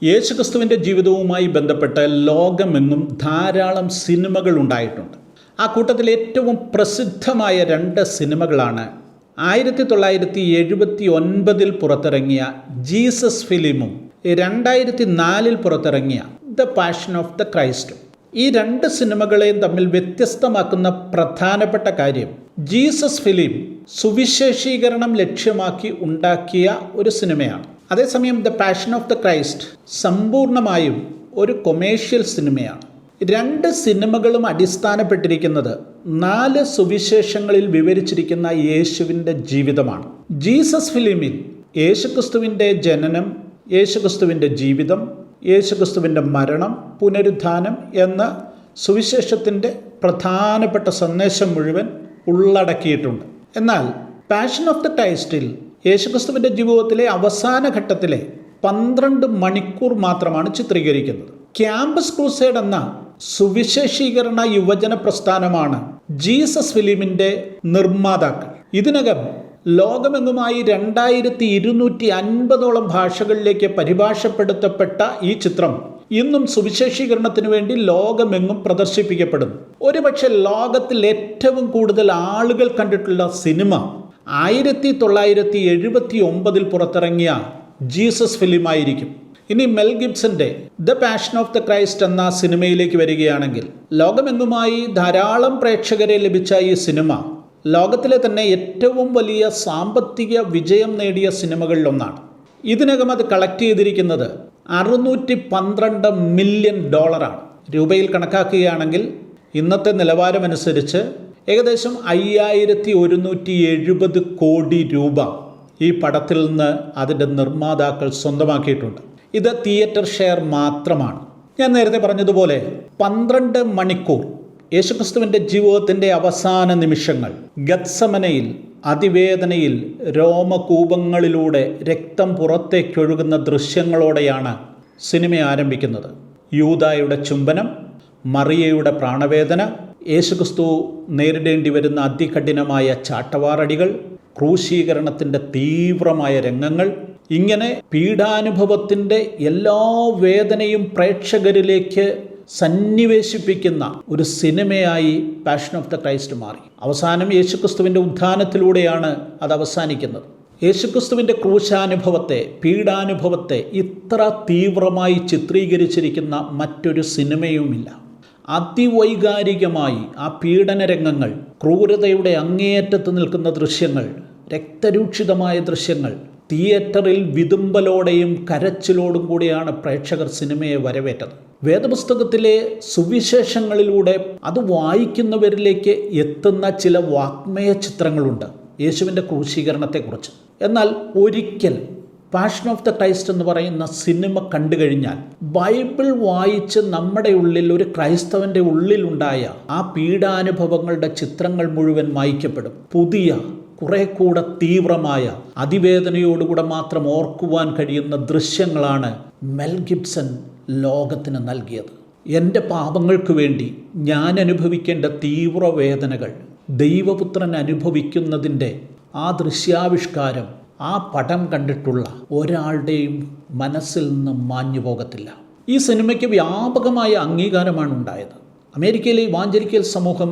യേശുക്രിസ്തുവിൻ്റെ ജീവിതവുമായി ബന്ധപ്പെട്ട് ലോകമെങ്ങും ധാരാളം സിനിമകൾ ഉണ്ടായിട്ടുണ്ട്. ആ കൂട്ടത്തിൽ ഏറ്റവും പ്രസിദ്ധമായ 2 സിനിമകളാണ് 1979 പുറത്തിറങ്ങിയ ജീസസ് ഫിലിമും 2004 പുറത്തിറങ്ങിയ ദ പാഷൻ ഓഫ് ദ ക്രൈസ്റ്റും. ഈ 2 സിനിമകളെയും തമ്മിൽ വ്യത്യസ്തമാക്കുന്ന പ്രധാനപ്പെട്ട കാര്യം, ജീസസ് ഫിലിം സുവിശേഷീകരണം ലക്ഷ്യമാക്കി ഉണ്ടാക്കിയ ഒരു സിനിമയാണ്. അതേസമയം the passion of the Christ സമ്പൂർണമായും ഒരു കൊമേഴ്ഷ്യൽ സിനിമയാണ്. 2 സിനിമകളും അടിസ്ഥാനപ്പെട്ടിരിക്കുന്നത് 4 സുവിശേഷങ്ങളിൽ വിവരിച്ചിരിക്കുന്ന യേശുവിൻ്റെ ജീവിതമാണ്. ജീസസ് ഫിലിമിൽ യേശുക്രിസ്തുവിൻ്റെ ജനനം, യേശുക്രിസ്തുവിൻ്റെ ജീവിതം, യേശുക്രിസ്തുവിൻ്റെ മരണം, പുനരുത്ഥാനം എന്ന സുവിശേഷത്തിൻ്റെ പ്രധാനപ്പെട്ട സന്ദേശം മുഴുവൻ ഉള്ളടക്കിയിട്ടുണ്ട്. എന്നാൽ പാഷൻ ഓഫ് ദ ക്രൈസ്റ്റിൽ യേശുക്രിസ്തുവിൻ്റെ ജീവിതത്തിലെ അവസാന ഘട്ടത്തിലെ 12 മണിക്കൂർ മാത്രമാണ് ചിത്രീകരിക്കുന്നത്. ക്യാമ്പസ് ക്രൂസേഡ് എന്ന സുവിശേഷീകരണ യുവജന പ്രസ്ഥാനമാണ് ജീസസ് ഫിലിമിൻ്റെ നിർമ്മാതാക്കൾ. ഇതിനകം ലോകമെങ്ങുമായി 2250 ഭാഷകളിലേക്ക് പരിഭാഷപ്പെടുത്തപ്പെട്ട ഈ ചിത്രം ഇന്നും സുവിശേഷീകരണത്തിന് വേണ്ടി ലോകമെങ്ങും പ്രദർശിപ്പിക്കപ്പെടുന്നു. ഒരുപക്ഷെ ലോകത്തിൽ ഏറ്റവും കൂടുതൽ ആളുകൾ കണ്ടിട്ടുള്ള സിനിമ 1979 പുറത്തിറങ്ങിയ ജീസസ് ഫിലിമായിരിക്കും. ഇനി മെൽ ഗിബ്സന്റെ the passion of the Christ എന്ന സിനിമയിലേക്ക് വരികയാണെങ്കിൽ, ലോകമെങ്ങുമായി ധാരാളം പ്രേക്ഷകരെ ലഭിച്ച ഈ സിനിമ ലോകത്തിലെ തന്നെ ഏറ്റവും വലിയ സാമ്പത്തിക വിജയം നേടിയ സിനിമകളിലൊന്നാണ്. ഇതിനകം അത് കളക്ട് ചെയ്തിരിക്കുന്നത് $612 മില്യൺ. രൂപയിൽ കണക്കാക്കുകയാണെങ്കിൽ ഇന്നത്തെ നിലവാരമനുസരിച്ച് ഏകദേശം 5170 കോടി രൂപ ഈ പടത്തിൽ നിന്ന് അതിൻ്റെ നിർമ്മാതാക്കൾ സ്വന്തമാക്കിയിട്ടുണ്ട്. ഇത് തിയേറ്റർ ഷെയർ മാത്രമാണ്. ഞാൻ നേരത്തെ പറഞ്ഞതുപോലെ 12 മണിക്കൂർ യേശുക്രിസ്തുവിൻ്റെ ജീവിതത്തിൻ്റെ അവസാന നിമിഷങ്ങൾ ഗത്സമനയിൽ അതിവേദനയിൽ രോമകൂപങ്ങളിലൂടെ രക്തം പുറത്തേക്കൊഴുകുന്ന ദൃശ്യങ്ങളോടെയാണ് സിനിമ ആരംഭിക്കുന്നത്. യൂദായുടെ ചുംബനം, മറിയയുടെ പ്രാണവേദന, യേശുക്രിസ്തു നേരിടേണ്ടി വരുന്ന അതികഠിനമായ ചാട്ടവാറടികൾ, ക്രൂശീകരണത്തിൻ്റെ തീവ്രമായ രംഗങ്ങൾ, ഇങ്ങനെ പീഡാനുഭവത്തിൻ്റെ എല്ലാ വേദനയും പ്രേക്ഷകരിലേക്ക് സന്നിവേശിപ്പിക്കുന്ന ഒരു സിനിമയായി പാഷൻ ഓഫ് ദ ക്രൈസ്റ്റ് മാറി. അവസാനം യേശുക്രിസ്തുവിൻ്റെ ഉത്ഥാനത്തിലൂടെയാണ് അത് അവസാനിക്കുന്നത്. യേശുക്രിസ്തുവിൻ്റെ ക്രൂശാനുഭവത്തെ, പീഡാനുഭവത്തെ ഇത്ര തീവ്രമായി ചിത്രീകരിച്ചിരിക്കുന്ന മറ്റൊരു സിനിമയുമില്ല. അതിവൈകാരികമായി ആ പീഡന രംഗങ്ങൾ, ക്രൂരതയുടെ അങ്ങേയറ്റത്ത് നിൽക്കുന്ന ദൃശ്യങ്ങൾ, രക്തരൂക്ഷിതമായ ദൃശ്യങ്ങൾ, തിയേറ്ററിൽ വിതുമ്പലോടെയും കരച്ചിലോടും കൂടിയാണ് പ്രേക്ഷകർ സിനിമയെ വരവേറ്റത്. വേദപുസ്തകത്തിലെ സുവിശേഷങ്ങളിലൂടെ അത് വായിക്കുന്നവരിലേക്ക് എത്തുന്ന ചില വാഗ്മയ ചിത്രങ്ങളുണ്ട് യേശുവിൻ്റെ ക്രൂശീകരണത്തെക്കുറിച്ച്. എന്നാൽ ഒരിക്കൽ പാഷൻ ഓഫ് ദ ക്രൈസ്റ്റ് എന്ന് പറയുന്ന സിനിമ കണ്ടു കഴിഞ്ഞാൽ ബൈബിൾ വായിച്ച് നമ്മുടെ ഉള്ളിൽ, ഒരു ക്രൈസ്തവൻ്റെ ഉള്ളിലുണ്ടായ ആ പീഡാനുഭവങ്ങളുടെ ചിത്രങ്ങൾ മുഴുവൻ മായ്ക്കപ്പെടും. പുതിയ, കുറെ കൂടെ തീവ്രമായ, അതിവേദനയോടുകൂടെ മാത്രം ഓർക്കുവാൻ കഴിയുന്ന ദൃശ്യങ്ങളാണ് മെൽ ഗിബ്സൺ ലോകത്തിന് നൽകിയത്. എൻ്റെ പാപങ്ങൾക്ക് വേണ്ടി ഞാൻ അനുഭവിക്കേണ്ട തീവ്രവേദനകൾ ദൈവപുത്രൻ അനുഭവിക്കുന്നതിൻ്റെ ആ ദൃശ്യാവിഷ്കാരം ആ പടം കണ്ടിട്ടുള്ള ഒരാളുടെയും മനസ്സിൽ നിന്ന് മാഞ്ഞു പോകത്തില്ല. ഈ സിനിമയ്ക്ക് വ്യാപകമായ അംഗീകാരമാണ് ഉണ്ടായത്. അമേരിക്കയിലെ ഇവാഞ്ചലിക്കൽ സമൂഹം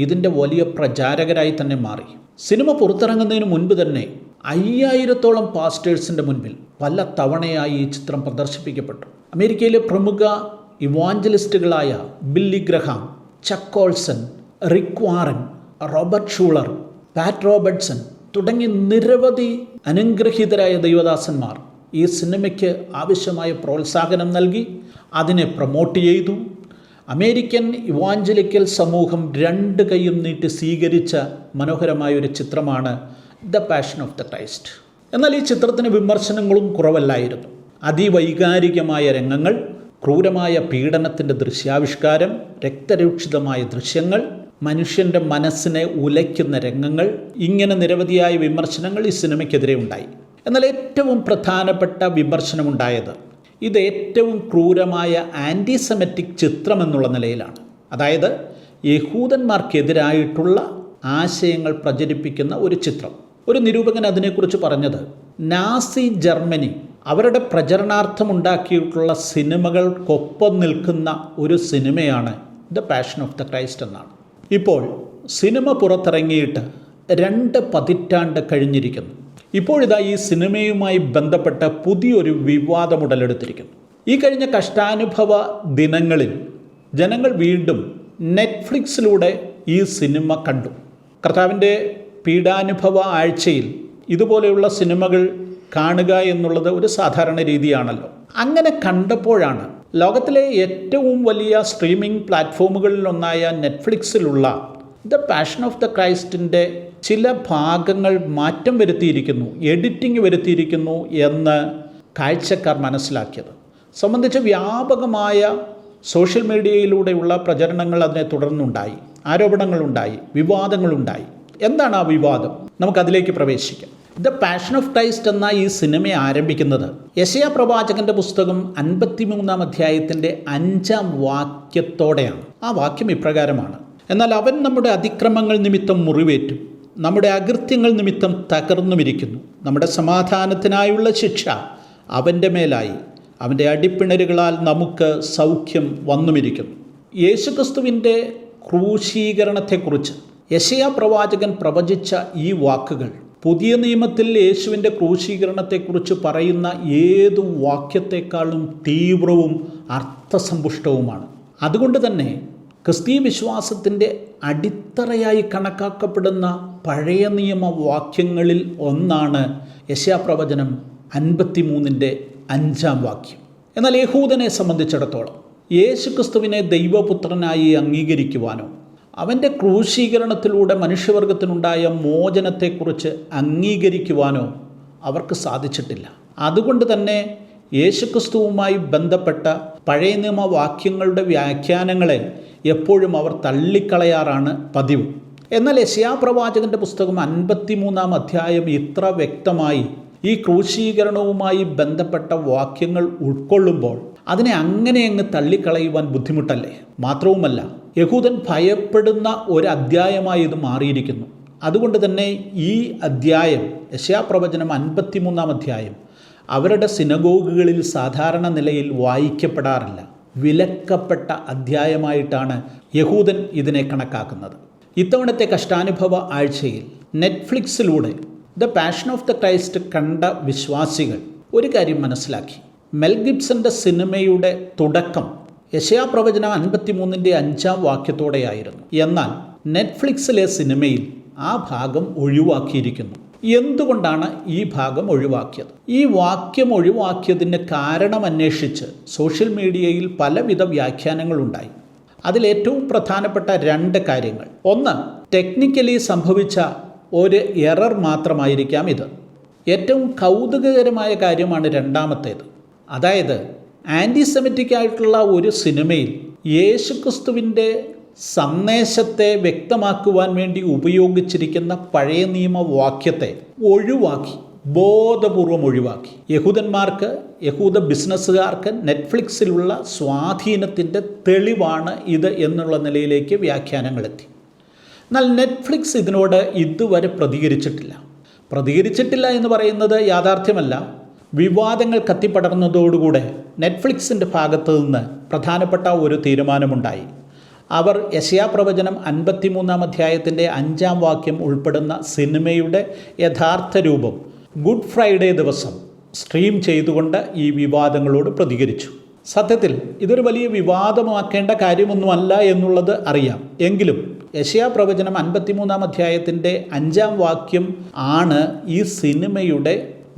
ഇതിൻ്റെ വലിയ പ്രചാരകരായി തന്നെ മാറി. സിനിമ പുറത്തിറങ്ങുന്നതിന് മുൻപ് തന്നെ 5000 പാസ്റ്റേഴ്സിൻ്റെ മുൻപിൽ പല തവണയായി ഈ ചിത്രം പ്രദർശിപ്പിക്കപ്പെട്ടു. അമേരിക്കയിലെ പ്രമുഖ ഇവാഞ്ചലിസ്റ്റുകളായ ബില്ലി ഗ്രഹാം, ചക്ക് ഓൾസൺ, റിക് വാറൻ, റോബർട്ട് ഷൂളർ, പാറ്റ് റോബർട്ട്സൺ തുടങ്ങി നിരവധി അനുഗ്രഹീതരായ ദൈവദാസന്മാർ ഈ സിനിമയ്ക്ക് ആവശ്യമായ പ്രോത്സാഹനം നൽകി, അതിനെ പ്രൊമോട്ട് ചെയ്തു. അമേരിക്കൻ ഇവാഞ്ചലിക്കൽ സമൂഹം 2 കൈയും നീട്ടി സ്വീകരിച്ച മനോഹരമായൊരു ചിത്രമാണ് the passion of the Christ. എന്നാൽ ഈ ചിത്രത്തിന് വിമർശനങ്ങളും കുറവല്ലായിരുന്നു. അതിവൈകാരികമായ രംഗങ്ങൾ, ക്രൂരമായ പീഡനത്തിൻ്റെ ദൃശ്യാവിഷ്കാരം, രക്തരൂക്ഷിതമായ ദൃശ്യങ്ങൾ, മനുഷ്യൻ്റെ മനസ്സിനെ ഉലയ്ക്കുന്ന രംഗങ്ങൾ, ഇങ്ങനെ നിരവധിയായ വിമർശനങ്ങൾ ഈ സിനിമയ്ക്കെതിരെ ഉണ്ടായി. എന്നാൽ ഏറ്റവും പ്രധാനപ്പെട്ട വിമർശനമുണ്ടായത് ഇത് ഏറ്റവും ക്രൂരമായ ആൻറ്റിസെമറ്റിക് ചിത്രം എന്നുള്ള നിലയിലാണ്. അതായത് യഹൂദന്മാർക്കെതിരായിട്ടുള്ള ആശയങ്ങൾ പ്രചരിപ്പിക്കുന്ന ഒരു ചിത്രം. ഒരു നിരൂപകൻ അതിനെക്കുറിച്ച് പറഞ്ഞത്, നാസി ജർമ്മനി അവരുടെ പ്രചരണാർത്ഥം ഉണ്ടാക്കിയിട്ടുള്ള സിനിമകൾക്കൊപ്പം നിൽക്കുന്ന ഒരു സിനിമയാണ് the passion of the Christ എന്നാണ്. ഇപ്പോൾ സിനിമ പുറത്തിറങ്ങിയിട്ട് 2 പതിറ്റാണ്ട് കഴിഞ്ഞിരിക്കുന്നു. ഇപ്പോഴിതാ ഈ സിനിമയുമായി ബന്ധപ്പെട്ട പുതിയൊരു വിവാദം ഉടലെടുത്തിരിക്കുന്നു. ഈ കഴിഞ്ഞ കഷ്ടാനുഭവ ദിനങ്ങളിൽ ജനങ്ങൾ വീണ്ടും നെറ്റ്ഫ്ലിക്സിലൂടെ ഈ സിനിമ കണ്ടു. കർത്താവിൻ്റെ പീഡാനുഭവ ആഴ്ചയിൽ ഇതുപോലെയുള്ള സിനിമകൾ കാണുക എന്നുള്ളത് ഒരു സാധാരണ രീതിയാണല്ലോ. അങ്ങനെ കണ്ടപ്പോഴാണ് ലോകത്തിലെ ഏറ്റവും വലിയ സ്ട്രീമിംഗ് പ്ലാറ്റ്ഫോമുകളിലൊന്നായ നെറ്റ്ഫ്ലിക്സിലുള്ള ദ പാഷൻ ഓഫ് ദ ക്രൈസ്റ്റിൻ്റെ ചില ഭാഗങ്ങൾ മാറ്റം വരുത്തിയിരിക്കുന്നു, എഡിറ്റിംഗ് വരുത്തിയിരിക്കുന്നു എന്ന് കാഴ്ചക്കാർ മനസ്സിലാക്കിയത്. സംബന്ധിച്ച് വ്യാപകമായ സോഷ്യൽ മീഡിയയിലൂടെയുള്ള പ്രചരണങ്ങൾ അതിനെ തുടർന്നുണ്ടായി, ആരോപണങ്ങളുണ്ടായി, വിവാദങ്ങളുണ്ടായി. എന്താണ് ആ വിവാദം? നമുക്കതിലേക്ക് പ്രവേശിക്കാം. ദ പാഷൻ ഓഫ് ക്രൈസ്റ്റ് എന്ന ഈ സിനിമ ആരംഭിക്കുന്നത് യെശയ്യാ പ്രവാചകന്റെ പുസ്തകം 53-ാം അധ്യായത്തിൻ്റെ 5-ാം വാക്യത്തോടെയാണ്. ആ വാക്യം ഇപ്രകാരമാണ്: എന്നാൽ അവൻ നമ്മുടെ അതിക്രമങ്ങൾ നിമിത്തം മുറിവേറ്റും നമ്മുടെ അകൃത്യങ്ങൾ നിമിത്തം തകർന്നുമിരിക്കുന്നു. നമ്മുടെ സമാധാനത്തിനായുള്ള ശിക്ഷ അവൻ്റെ മേലായി, അവൻ്റെ അടിപ്പിണരുകളാൽ നമുക്ക് സൗഖ്യം വന്നുമിരിക്കുന്നു. യേശുക്രിസ്തുവിൻ്റെ ക്രൂശീകരണത്തെക്കുറിച്ച് യെശയ്യാ പ്രവാചകൻ പ്രവചിച്ച ഈ വാക്കുകൾ പുതിയ നിയമത്തിൽ യേശുവിൻ്റെ ക്രൂശീകരണത്തെക്കുറിച്ച് പറയുന്ന ഏതു വാക്യത്തെക്കാളും തീവ്രവും അർത്ഥസമ്പുഷ്ടവുമാണ്. അതുകൊണ്ട് തന്നെ ക്രിസ്തീയ വിശ്വാസത്തിൻ്റെ അടിത്തറയായി കണക്കാക്കപ്പെടുന്ന പഴയ നിയമ വാക്യങ്ങളിൽ ഒന്നാണ് യെശയ്യാ പ്രവചനം 53-ന്റെ 5-ാം വാക്യം. എന്നാൽ യഹൂദനെ സംബന്ധിച്ചിടത്തോളം യേശുക്രിസ്തുവിനെ ദൈവപുത്രനായി അംഗീകരിക്കുവാനോ അവൻ്റെ ക്രൂശീകരണത്തിലൂടെ മനുഷ്യവർഗത്തിനുണ്ടായ മോചനത്തെക്കുറിച്ച് അംഗീകരിക്കുവാനോ അവർക്ക് സാധിച്ചിട്ടില്ല. അതുകൊണ്ട് തന്നെ യേശുക്രിസ്തുവുമായി ബന്ധപ്പെട്ട പഴയ നിയമ വാക്യങ്ങളുടെ വ്യാഖ്യാനങ്ങളെ എപ്പോഴും അവർ തള്ളിക്കളയാറാണ് പതിവ്. എന്നാൽ യെശയ്യാ പ്രവാചകന്റെ പുസ്തകം 53-ാം അധ്യായം ഇത്ര വ്യക്തമായി ഈ ക്രൂശീകരണവുമായി ബന്ധപ്പെട്ട വാക്യങ്ങൾ ഉൾക്കൊള്ളുമ്പോൾ അതിനെ അങ്ങനെ അങ്ങ് തള്ളിക്കളയുവാൻ ബുദ്ധിമുട്ടല്ലേ? മാത്രവുമല്ല, യഹൂദൻ ഭയപ്പെടുന്ന ഒരു അധ്യായമായി ഇത് മാറിയിരിക്കുന്നു. അതുകൊണ്ട് തന്നെ ഈ അധ്യായം, യെശയ്യാ പ്രവചനം 53-ാം അധ്യായം, അവരുടെ സിനഗോഗുകളിൽ സാധാരണ നിലയിൽ വായിക്കപ്പെടാറില്ല. വിലക്കപ്പെട്ട അധ്യായമായിട്ടാണ് യഹൂദൻ ഇതിനെ കണക്കാക്കുന്നത്. ഇത്തവണത്തെ കഷ്ടാനുഭവ ആഴ്ചയിൽ നെറ്റ്ഫ്ലിക്സിലൂടെ the passion of the Christ കണ്ട വിശ്വാസികൾ ഒരു കാര്യം മനസ്സിലാക്കി. മെൽ ഗിബ്സന്റെ സിനിമയുടെ തുടക്കം യെശയ്യാ പ്രവചനം 53-ന്റെ 5-ാം വാക്യത്തോടെയായിരുന്നു. എന്നാൽ നെറ്റ്ഫ്ലിക്സിലെ സിനിമയിൽ ആ ഭാഗം ഒഴിവാക്കിയിരിക്കുന്നു. എന്തുകൊണ്ടാണ് ഈ ഭാഗം ഒഴിവാക്കിയത്? ഈ വാക്യം ഒഴിവാക്കിയതിന് കാരണം അന്വേഷിച്ച് സോഷ്യൽ മീഡിയയിൽ പലവിധ വ്യാഖ്യാനങ്ങളുണ്ടായി. അതിലേറ്റവും പ്രധാനപ്പെട്ട 2 കാര്യങ്ങൾ. ഒന്ന്, ടെക്നിക്കലി സംഭവിച്ച ഒരു എറർ മാത്രമായിരിക്കാം ഇത്. ഏറ്റവും കൗതുകകരമായ കാര്യമാണ് രണ്ടാമത്തേത്. അതായത് ആൻറ്റിസെമിറ്റിക് ആയിട്ടുള്ള ഒരു സിനിമയിൽ യേശുക്രിസ്തുവിൻ്റെ സന്ദേശത്തെ വ്യക്തമാക്കുവാൻ വേണ്ടി ഉപയോഗിച്ചിരിക്കുന്ന പഴയ നിയമ വാക്യത്തെ ഒഴിവാക്കി, ബോധപൂർവം ഒഴിവാക്കി. യഹൂദന്മാർക്ക്, യഹൂദ ബിസിനസ്സുകാർക്ക് നെറ്റ്ഫ്ലിക്സിലുള്ള സ്വാധീനത്തിൻ്റെ തെളിവാണ് ഇത് എന്നുള്ള നിലയിലേക്ക് വ്യാഖ്യാനങ്ങളെത്തി. എന്നാൽ നെറ്റ്ഫ്ലിക്സ് ഇതിനോട് ഇതുവരെ പ്രതികരിച്ചിട്ടില്ല എന്ന് പറയുന്നത് യാഥാർത്ഥ്യമല്ല. വിവാദങ്ങൾ കത്തിപ്പടർന്നതോടുകൂടെ നെറ്റ്ഫ്ലിക്സിൻ്റെ ഭാഗത്തു നിന്ന് പ്രധാനപ്പെട്ട ഒരു തീരുമാനമുണ്ടായി. അവർ യെശയ്യാ പ്രവചനം 53-ാം അധ്യായത്തിൻ്റെ 5-ാം വാക്യം ഉൾപ്പെടുന്ന സിനിമയുടെ യഥാർത്ഥ രൂപം ഗുഡ് ഫ്രൈഡേ ദിവസം സ്ട്രീം ചെയ്തുകൊണ്ട് ഈ വിവാദങ്ങളോട് പ്രതികരിച്ചു. സത്യത്തിൽ ഇതൊരു വലിയ വിവാദമാക്കേണ്ട കാര്യമൊന്നുമല്ല എന്നുള്ളത് അറിയാം. എങ്കിലും യെശയ്യാ പ്രവചനം 53-ാം അധ്യായത്തിൻ്റെ 5-ാം വാക്യം ആണ് ഈ സിനിമയുടെ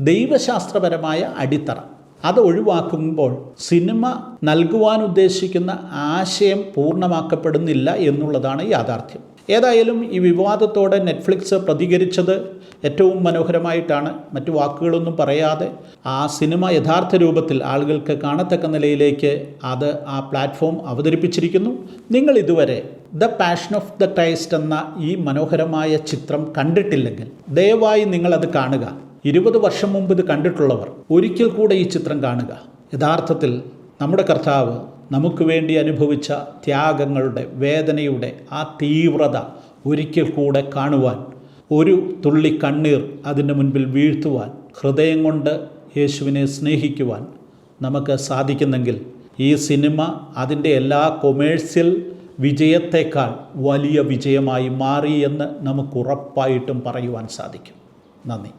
ദൈവശാസ്ത്രപരമായ അടിത്തറ. അത് ഒഴിവാക്കുമ്പോൾ സിനിമ നൽകുവാൻ ഉദ്ദേശിക്കുന്ന ആശയം പൂർണ്ണമാക്കപ്പെടുന്നില്ല എന്നുള്ളതാണ് യാഥാർത്ഥ്യം. ഏതായാലും ഈ വിവാദത്തോടെ നെറ്റ്ഫ്ലിക്സ് പ്രതികരിച്ചത് ഏറ്റവും മനോഹരമായിട്ടാണ്. മറ്റു വാക്കുകളൊന്നും പറയാതെ ആ സിനിമ യഥാർത്ഥ രൂപത്തിൽ ആളുകൾക്ക് കാണത്തക്ക നിലയിലേക്ക് അത് ആ പ്ലാറ്റ്ഫോം അവതരിപ്പിച്ചിരിക്കുന്നു. നിങ്ങൾ ഇതുവരെ the passion of the Christ എന്ന ഈ മനോഹരമായ ചിത്രം കണ്ടിട്ടില്ലെങ്കിൽ ദയവായി നിങ്ങളത് കാണുക. 20 വർഷം മുമ്പ് ഇത് കണ്ടിട്ടുള്ളവർ ഒരിക്കൽ കൂടെ ഈ ചിത്രം കാണുക. യഥാർത്ഥത്തിൽ നമ്മുടെ കർത്താവ് നമുക്ക് വേണ്ടി അനുഭവിച്ച ത്യാഗങ്ങളുടെ, വേദനയുടെ ആ തീവ്രത ഒരിക്കൽ കൂടെ കാണുവാൻ, ഒരു തുള്ളി കണ്ണീർ അതിൻ്റെ മുൻപിൽ വീഴ്ത്തുവാൻ, ഹൃദയം കൊണ്ട് യേശുവിനെ സ്നേഹിക്കുവാൻ നമുക്ക് സാധിക്കുന്നെങ്കിൽ ഈ സിനിമ അതിൻ്റെ എല്ലാ കൊമേഴ്സ്യൽ വിജയത്തേക്കാൾ വലിയ വിജയമായി മാറി എന്ന് നമുക്ക് ഉറപ്പായിട്ടും പറയുവാൻ സാധിക്കും. നന്ദി.